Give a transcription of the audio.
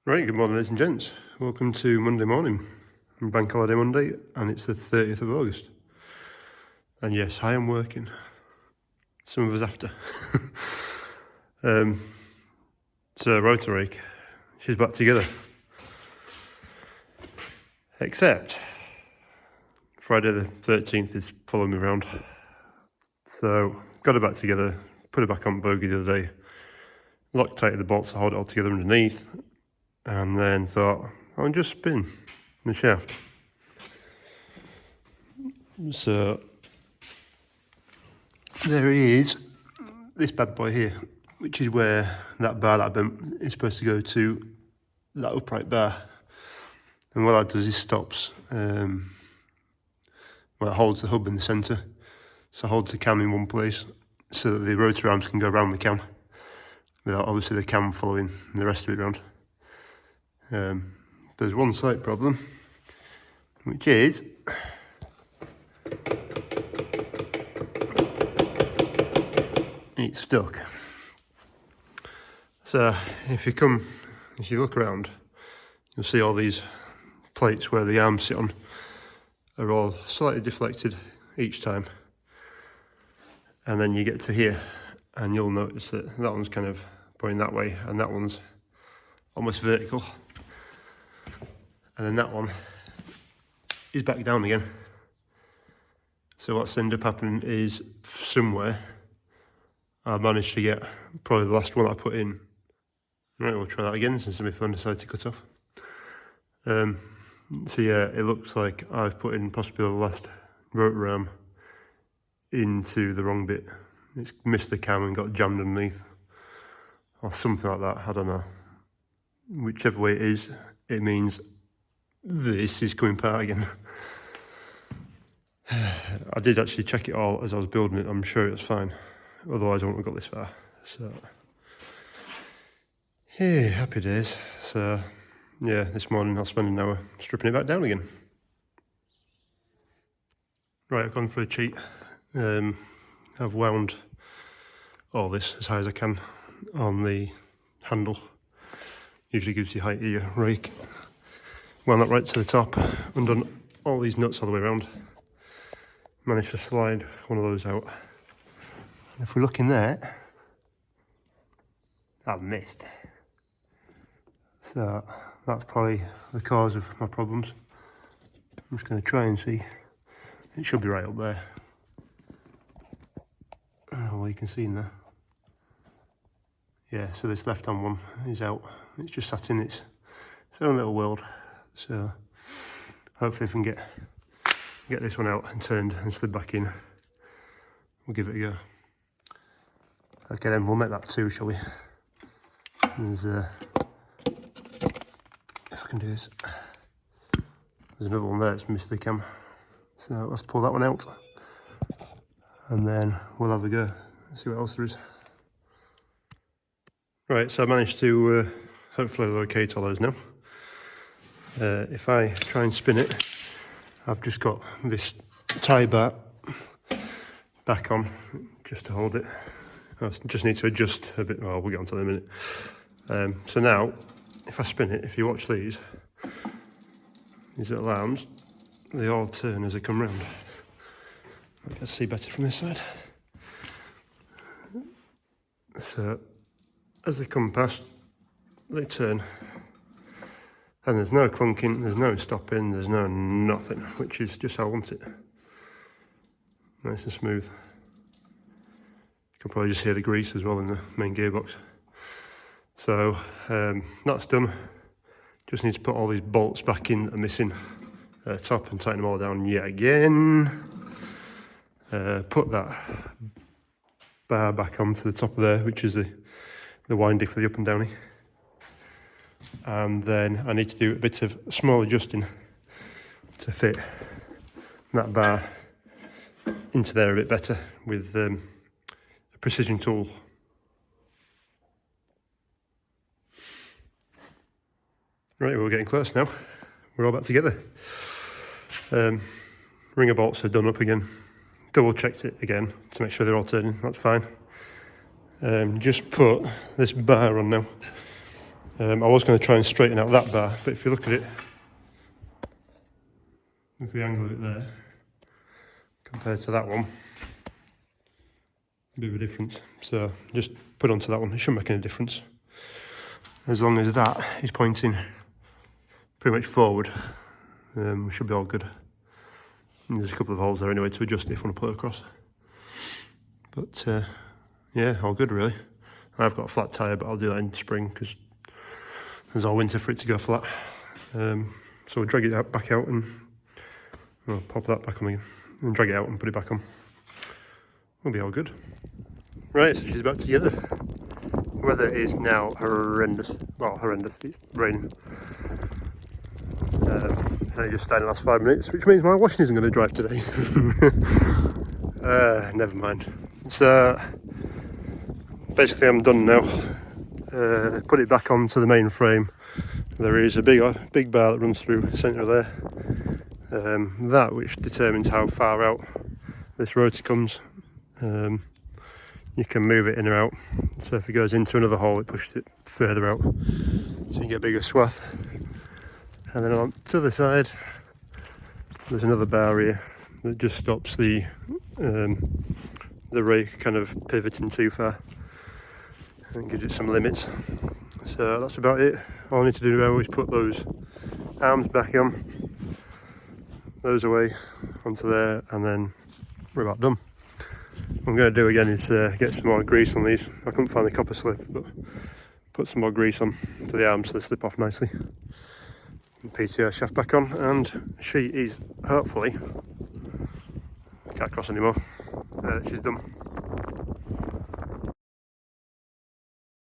Right, good morning ladies and gents. Welcome to Monday morning, Bank Holiday Monday, and it's the 30th of August. And yes, I am working. Some of us after. So rotor rake, she's back together. Except Friday the 13th is following me around. So got it back together, put it back on bogey the other day, Loctited the bolts to hold it all together underneath, and then thought I'll just spin the shaft. So there is this bad boy here, which is where that bar that I bent is supposed to go to, that upright bar. And what that does is stops, well, it holds the hub in the centre, so it holds the cam in one place so that the rotor arms can go around the cam without obviously the cam following the rest of it around. There's one slight problem, which is it's stuck. So if you look around, you'll see all these plates where the arms sit on are all slightly deflected each time. And then you get to here and you'll notice that that one's kind of pointing that way and that one's almost vertical. And then that one is back down again. So what's ended up happening is somewhere I managed to get probably the last one I put in. Right, we'll try that again since my phone decided to cut off. So yeah, it looks like I've put in possibly the last rotor arm into the wrong bit. It's missed the cam and got jammed underneath, or something like that, I don't know. Whichever way it is, it means this is coming apart again. I did actually check it all as I was building it, I'm sure it was fine. Otherwise I wouldn't have got this far. So, yeah, happy days. So, yeah, this morning I'll spend an hour stripping it back down again. Right, I've gone for a cheat. I've wound all this as high as I can on the handle. Usually gives you height of your rake. Wound that right to the top, undone all these nuts all the way around. Managed to slide one of those out. And if we look in there, I've missed. So that's probably the cause of my problems. I'm just going to try and see. It should be right up there. Well, you can see in there. Yeah, so this left-hand one is out. It's just sat in its own little world. So hopefully if we can get this one out and turned and slid back in, we'll give it a go. Okay then, we'll make that two, shall we? There's if I can do this. There's another one there that's missed the cam. So I'll have to pull that one out. And then we'll have a go, see what else there is. Right, so I managed to hopefully locate all those now. If I try and spin it, I've just got this tie bar back on just to hold it. I just need to adjust a bit. Well, we'll get onto that in a minute. So now, if I spin it, if you watch these little arms, they all turn as they come round. Let's see better from this side. So, as they come past, they turn. And there's no clunking, there's no stopping, there's no nothing, which is just how I want it. Nice and smooth. You can probably just hear the grease as well in the main gearbox. So, that's done. Just need to put all these bolts back in that are missing top and tighten them all down yet again. Put that bar back onto the top of there, which is the windy for the up and downy. And then I need to do a bit of small adjusting to fit that bar into there a bit better with a precision tool. Right, we're getting close now. We're all back together. Ringer bolts are done up again. Double checked it again to make sure they're all turning, that's fine. Just put this bar on now. I was going to try and straighten out that bar, but if you look at it, if we angle it there, compared to that one, a bit of a difference. So just put onto that one, it shouldn't make any difference. As long as that is pointing pretty much forward, we should be all good. And there's a couple of holes there anyway to adjust it if you want to put it across. But yeah, all good really. I've got a flat tyre, but I'll do that in spring because there's all winter for it to go flat. So we'll drag it out, back out and pop that back on again. And drag it out and put it back on. We'll be all good. Right, so she's back together. Weather is now horrendous. Well, horrendous, it's raining. It's only just started the last 5 minutes, which means my washing isn't going to dry today. Never mind. So, basically I'm done now. Put it back onto the main frame. There is a big bar that runs through the centre there. That which determines how far out this rotor comes. You can move it in or out. So if it goes into another hole, it pushes it further out. So you can get a bigger swath. And then on to the side, there's another bar here that just stops the rake kind of pivoting too far and gives it some limits. So that's about it. All I need to do now is put those arms back on, those away onto there, and then we're about done. What I'm going to do again is get some more grease on these. I couldn't find the copper slip, but put some more grease on to the arms so they slip off nicely. PTO shaft back on, and she is hopefully, can't cross anymore, she's done.